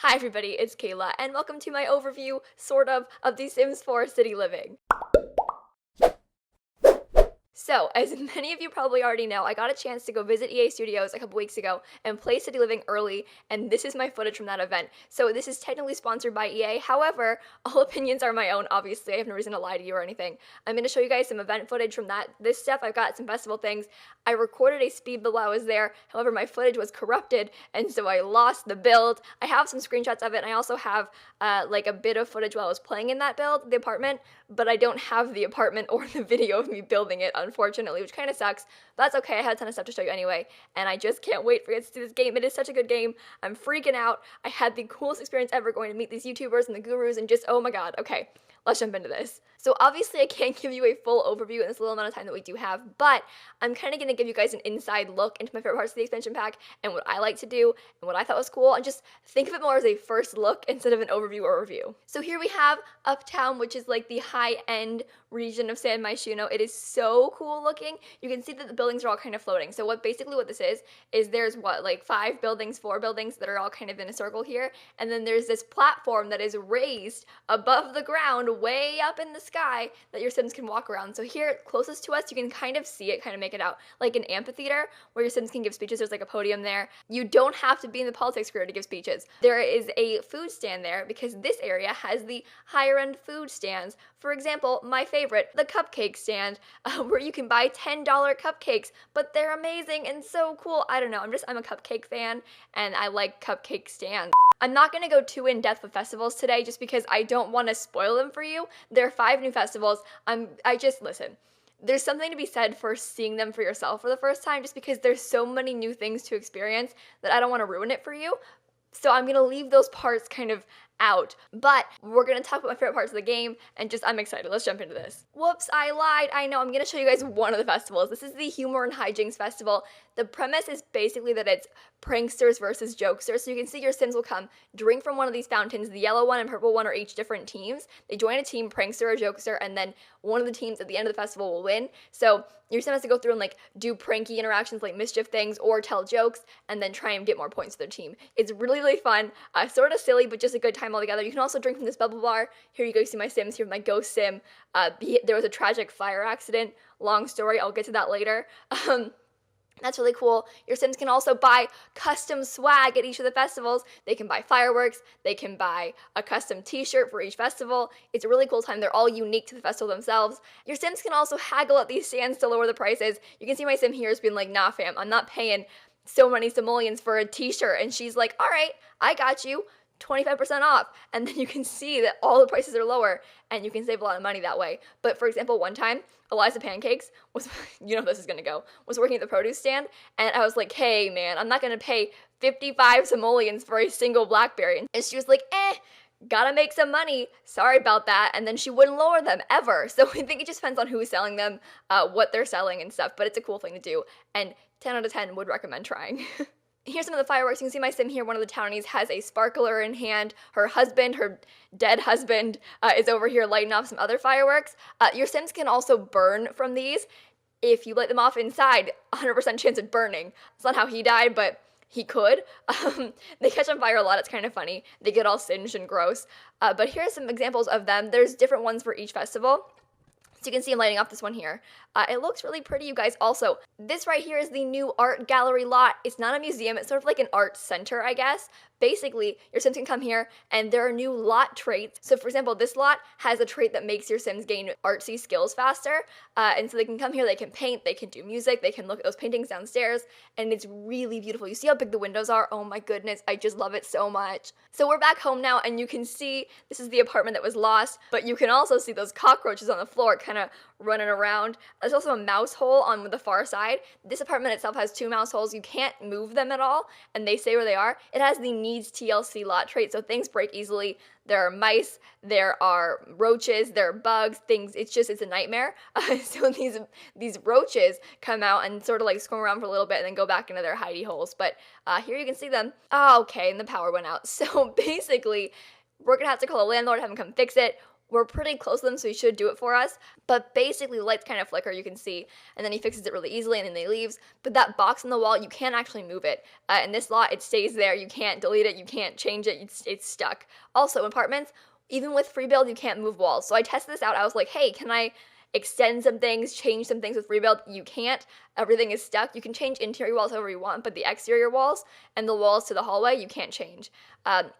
Hi everybody, it's Kayla, and welcome to my overview, sort of The Sims 4 City Living. So, as many of you probably already know, I got a chance to go visit EA Studios a couple weeks ago and play City Living early, and this is my footage from that event. So this is technically sponsored by EA, however, all opinions are my own, obviously, I have no reason to lie to you or anything. I'm going to show you guys some event footage from this stuff. I've got some festival things. I recorded a speed build while I was there, however my footage was corrupted, and so I lost the build. I have some screenshots of it, and I also have like a bit of footage while I was playing in that build, the apartment, but I don't have the apartment or the video of me building it, unfortunately, which kind of sucks, but that's okay. I had a ton of stuff to show you anyway, and I just can't wait for you guys to see this game. It is such a good game. I'm freaking out. I had the coolest experience ever going to meet these YouTubers and the gurus and just, oh my god. Okay, let's jump into this. So obviously I can't give you a full overview in this little amount of time that we do have, but I'm kind of going to give you guys an inside look into my favorite parts of the expansion pack and what I like to do and what I thought was cool, and just think of it more as a first look instead of an overview or review. So here we have Uptown, which is like the high-end region of San Myshuno. It is so cool looking. You can see that the buildings are all kind of floating. So what this is there's like 4 buildings that are all kind of in a circle here, and then there's this platform that is raised above the ground way up in the sky that your Sims can walk around. So here closest to us, you can kind of see it, kind of make it out like an amphitheater where your Sims can give speeches. There's like a podium there. You don't have to be in the politics career to give speeches. There is a food stand there because this area has the higher end food stands. For example, my favorite, the cupcake stand, where you can buy $10 cupcakes, but they're amazing and so cool. I don't know, I'm a cupcake fan and I like cupcake stands. I'm not going to go too in-depth with festivals today just because I don't want to spoil them for you. There are 5 new festivals. Listen, there's something to be said for seeing them for yourself for the first time just because there's so many new things to experience that I don't want to ruin it for you. So I'm going to leave those parts kind of out, but we're going to talk about my favorite parts of the game, and I'm excited. Let's jump into this. Whoops, I lied. I know, I'm going to show you guys one of the festivals. This is the Humor and Hijinks Festival. The premise is basically that it's pranksters versus jokesters. So you can see your Sims will come, drink from one of these fountains. The yellow one and purple one are each different teams. They join a team, prankster or jokester, and then one of the teams at the end of the festival will win. So your Sim has to go through and like do pranky interactions like mischief things or tell jokes and then try and get more points for their team. It's really, really fun, sort of silly, but just a good time altogether. You can also drink from this bubble bar. Here you go, you see my Sims, here's my ghost Sim. There was a tragic fire accident. Long story, I'll get to that later. That's really cool. Your Sims can also buy custom swag at each of the festivals. They can buy fireworks. They can buy a custom t-shirt for each festival. It's a really cool time. They're all unique to the festival themselves. Your Sims can also haggle at these stands to lower the prices. You can see my Sim here has been like, nah fam, I'm not paying so many simoleons for a t-shirt. And she's like, all right, I got you. 25% off, and then you can see that all the prices are lower and you can save a lot of money that way. But for example, one time Eliza Pancakes was, you know how this is gonna go, was working at the produce stand, and I was like, hey man, I'm not gonna pay 55 simoleons for a single blackberry. And she was like, gotta make some money, sorry about that, and then she wouldn't lower them ever. So I think it just depends on who's selling them, what they're selling and stuff, but it's a cool thing to do, and 10 out of 10 would recommend trying. Here's some of the fireworks. You can see my Sim here. One of the townies has a sparkler in hand. Her dead husband, is over here lighting off some other fireworks. Your Sims can also burn from these. If you light them off inside, 100% chance of burning. That's not how he died, but he could. They catch on fire a lot. It's kind of funny. They get all singed and gross. But here are some examples of them. There's different ones for each festival. So you can see I'm lighting up this one here. It looks really pretty, you guys. Also, this right here is the new art gallery lot. It's not a museum. It's sort of like an art center, I guess. Basically, your Sims can come here and there are new lot traits. So for example, this lot has a trait that makes your Sims gain artsy skills faster. And so they can come here, they can paint, they can do music, they can look at those paintings downstairs, and it's really beautiful. You see how big the windows are? Oh my goodness, I just love it so much. So we're back home now, and you can see this is the apartment that was lost, but you can also see those cockroaches on the floor kind of running around. There's also a mouse hole on the far side. This apartment itself has 2 mouse holes. You can't move them at all, and they stay where they are. It has the needs TLC lot trait, so things break easily. There are mice, there are roaches, there are bugs, things, it's a nightmare. So these roaches come out and sort of like swim around for a little bit and then go back into their hidey holes. But here you can see them. Oh, okay, and the power went out. So basically, we're gonna have to call a landlord, have him come fix it. We're pretty close to them, so he should do it for us. But basically, the lights kind of flicker, you can see, and then he fixes it really easily, and then he leaves. But that box on the wall, you can't actually move it. In this lot, it stays there. You can't delete it. You can't change it. It's stuck. Also, in apartments, even with free build, you can't move walls. So I tested this out. I was like, hey, can I extend some things, change some things with rebuild? You can't. Everything is stuck. You can change interior walls however you want, but the exterior walls and the walls to the hallway, you can't change.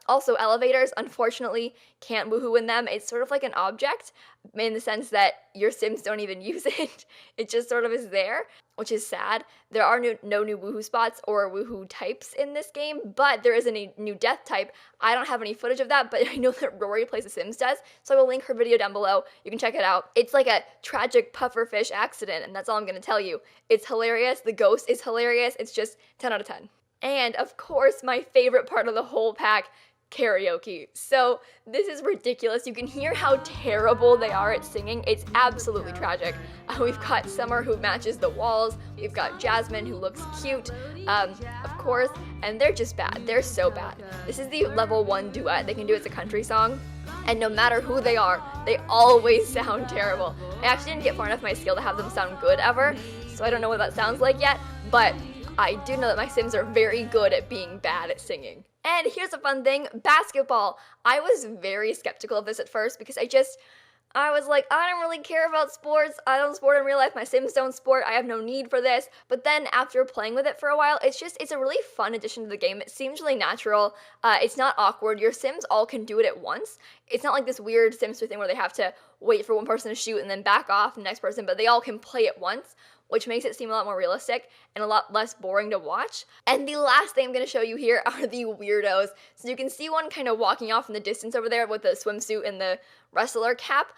Also, elevators, unfortunately, can't woohoo in them. It's sort of like an object in the sense that your Sims don't even use it. It just sort of is there, which is sad. There are no new woohoo spots or woohoo types in this game, but there is a new death type. I don't have any footage of that, but I know that Rory Plays The Sims does, so I will link her video down below. You can check it out. It's like a tragic pufferfish accident, and that's all I'm gonna tell you. It's hilarious. The ghost is hilarious. It's just 10 out of 10. And of course, my favorite part of the whole pack, karaoke. So this is ridiculous. You can hear how terrible they are at singing. It's absolutely tragic. We've got Summer who matches the walls. We've got Jasmine who looks cute, of course, and they're just bad. They're so bad. This is the level 1 duet they can do. It's a country song. And no matter who they are, they always sound terrible. I actually didn't get far enough in my skill to have them sound good ever, so I don't know what that sounds like yet, but I do know that my Sims are very good at being bad at singing. And here's a fun thing, basketball. I was very skeptical of this at first because I was like, I don't really care about sports. I don't sport in real life. My Sims don't sport. I have no need for this. But then after playing with it for a while, it's a really fun addition to the game. It seems really natural. It's not awkward. Your Sims all can do it at once. It's not like this weird Sims 3 thing where they have to wait for one person to shoot and then back off the next person, but they all can play at once, which makes it seem a lot more realistic and a lot less boring to watch. And the last thing I'm going to show you here are the weirdos. So you can see one kind of walking off in the distance over there with the swimsuit and the wrestler cap.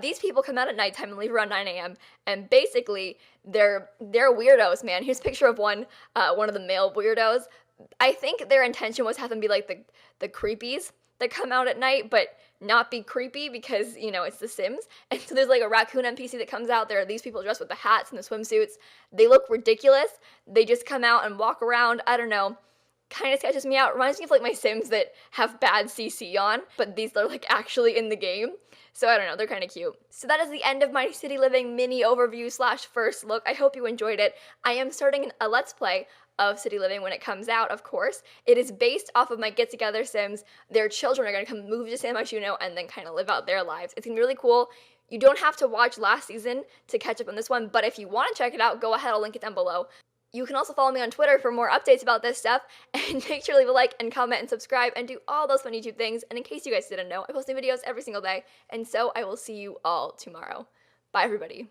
These people come out at nighttime and leave around 9 a.m. And basically, they're weirdos, man. Here's a picture of one of the male weirdos. I think their intention was to have them be like the creepies that come out at night, but not be creepy because, you know, it's The Sims. And so there's like a raccoon NPC that comes out. There are these people dressed with the hats and the swimsuits. They look ridiculous. They just come out and walk around. I don't know. Kind of sketches me out. Reminds me of like my Sims that have bad CC on, but these are like actually in the game. So I don't know, they're kind of cute. So that is the end of my city living mini overview / first look. I hope you enjoyed it. I am starting a Let's Play of City Living when it comes out, of course. It is based off of my Get Together Sims. Their children are going to come move to San Myshuno and then kind of live out their lives. It's going to be really cool. You don't have to watch last season to catch up on this one, but if you want to check it out, go ahead, I'll link it down below. You can also follow me on Twitter for more updates about this stuff, and make sure to leave a like and comment and subscribe and do all those fun YouTube things. And in case you guys didn't know, I post new videos every single day, and so I will see you all tomorrow. Bye, everybody.